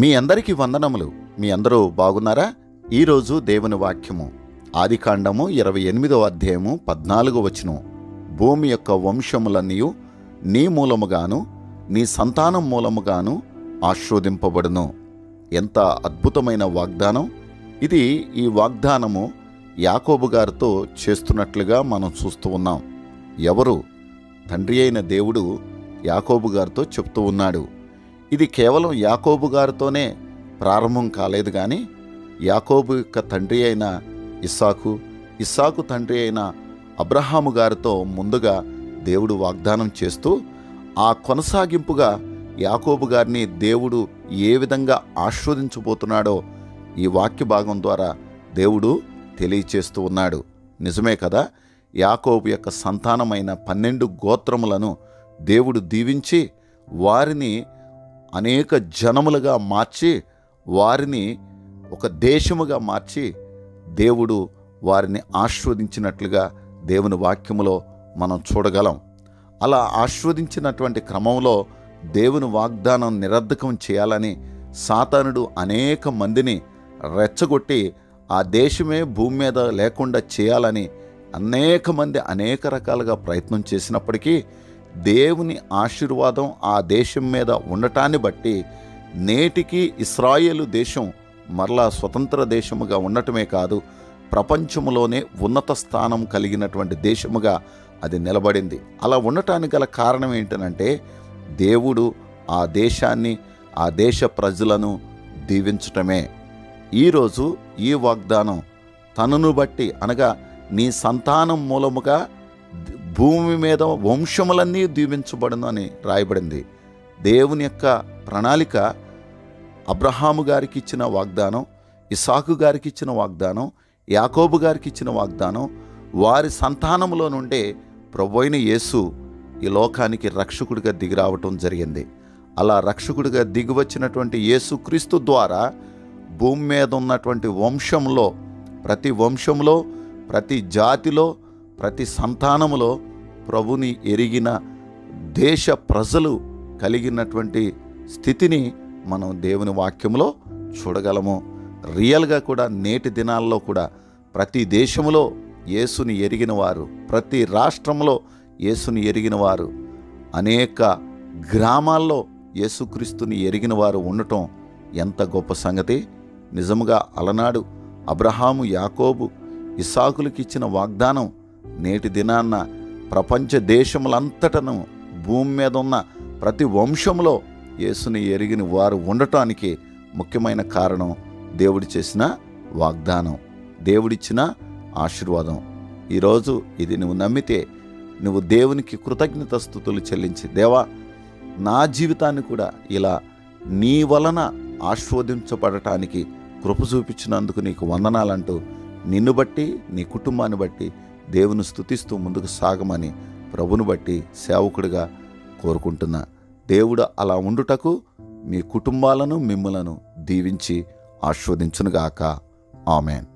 మీ అందరికీ వందనములు. మీ అందరూ బాగున్నారా? ఈరోజు దేవుని వాక్యము ఆదికాండము 28వ అధ్యాయము 14వ వచనం. భూమి యొక్క వంశములన్నీయు నీ మూలముగాను నీ సంతానం మూలముగాను ఆశీర్వదింపబడును. ఎంత అద్భుతమైన వాగ్దానం ఇది! ఈ వాగ్దానము యాకోబు గారితో చేస్తున్నట్లుగా మనం చూస్తూ ఉన్నాం. ఎవరు? తండ్రి అయిన దేవుడు యాకోబు గారితో చెప్తూ ఉన్నాడు. ఇది కేవలం యాకోబు గారితోనే ప్రారంభం కాలేదు, కానీ యాకోబు యొక్క తండ్రి అయిన ఇస్సాకు తండ్రి అయిన అబ్రహాము గారితో ముందుగా దేవుడు వాగ్దానం చేస్తూ, ఆ కొనసాగింపుగా యాకోబు గారిని దేవుడు ఏ విధంగా ఆశీర్వదించబోతున్నాడో ఈ వాక్య భాగం ద్వారా దేవుడు తెలియచేస్తూ ఉన్నాడు. నిజమే కదా? యాకోబు యొక్క సంతానమైన 12 గోత్రములను దేవుడు దీవించి వారిని అనేక జనములుగా మార్చి, వారిని ఒక దేశముగా మార్చి దేవుడు వారిని ఆశీర్వదించినట్లుగా దేవుని వాక్యములో మనం చూడగలం. అలా ఆశీర్వదించినటువంటి క్రమంలో దేవుని వాగ్దానం నిరర్ధకం చేయాలని సాతానుడు అనేక మందిని రెచ్చగొట్టి ఆ దేశమే భూమి మీద లేకుండా చేయాలని అనేక మంది అనేక రకాలుగా ప్రయత్నం చేసినప్పటికీ దేవుని ఆశీర్వాదం ఆ దేశం మీద ఉండటాన్ని బట్టి నేటికి ఇశ్రాయేలు దేశం మరలా స్వతంత్ర దేశముగా ఉండటమే కాదు, ప్రపంచంలోనే ఉన్నత స్థానం కలిగినటువంటి దేశముగా అది నిలబడింది. అలా ఉండటానికి గల కారణం ఏంటనంటే దేవుడు ఆ దేశాన్ని, ఆ దేశ ప్రజలను దీవించటమే. ఈరోజు ఈ వాగ్దానం తనను బట్టి, అనగా నీ సంతానం మూలముగా భూమి మీద వంశములన్నీ దీవించబడును అని రాయబడింది. దేవుని యొక్క ప్రణాళిక అబ్రహాము గారికి ఇచ్చిన వాగ్దానం, ఇస్సాకు గారికి ఇచ్చిన వాగ్దానం, యాకోబు గారికి ఇచ్చిన వాగ్దానం, వారి సంతానములో నుండే ప్రభువైన యేసు ఈ లోకానికి రక్షకుడిగా దిగిరావటం జరిగింది. అలా రక్షకుడిగా దిగివచ్చినటువంటి యేసుక్రీస్తు ద్వారా భూమి మీద ఉన్నటువంటి వంశంలో, ప్రతి జాతిలో, ప్రతి సంతానములో ప్రభుని ఎరిగిన దేశ ప్రజలు కలిగినటువంటి స్థితిని మనం దేవుని వాక్యంలో చూడగలము. రియల్గా కూడా నేటి దినాల్లో కూడా ప్రతి దేశంలో యేసుని ఎరిగిన వారు, ప్రతి రాష్ట్రంలో యేసుని ఎరిగిన వారు, అనేక గ్రామాల్లో యేసుక్రీస్తుని ఎరిగిన వారు ఉండటం ఎంత గొప్ప సంగతి! నిజముగా అలనాడు అబ్రహాము, యాకోబు, ఇస్సాకులకు ఇచ్చిన వాగ్దానం నేటి దినాన్న ప్రపంచ దేశములంతటను, భూమి మీద ఉన్న ప్రతి వంశంలో యేసుని ఎరిగిన వారు ఉండటానికి ముఖ్యమైన కారణం దేవుడు చేసిన వాగ్దానం, దేవుడిచ్చిన ఆశీర్వాదం. ఈరోజు ఇది నువ్వు నమ్మితే నువ్వు దేవునికి కృతజ్ఞతాస్తుతులు చెల్లించి, దేవా నా జీవితాన్ని కూడా ఇలా నీ వలన ఆశీర్వదించబడటానికి కృప చూపించినందుకు నీకు వందనాలంటూ నిన్ను బట్టి, నీ కుటుంబాన్ని బట్టి దేవుని స్తుతిస్తూ ముందుకు సాగమని ప్రభుని బట్టి సేవకుడిగా కోరుకుంటున్నా. దేవుడు అలా ఉండుటకు మీ కుటుంబాలను, మిమ్ములను దీవించి ఆశీర్వదించునుగాక. ఆమేన్.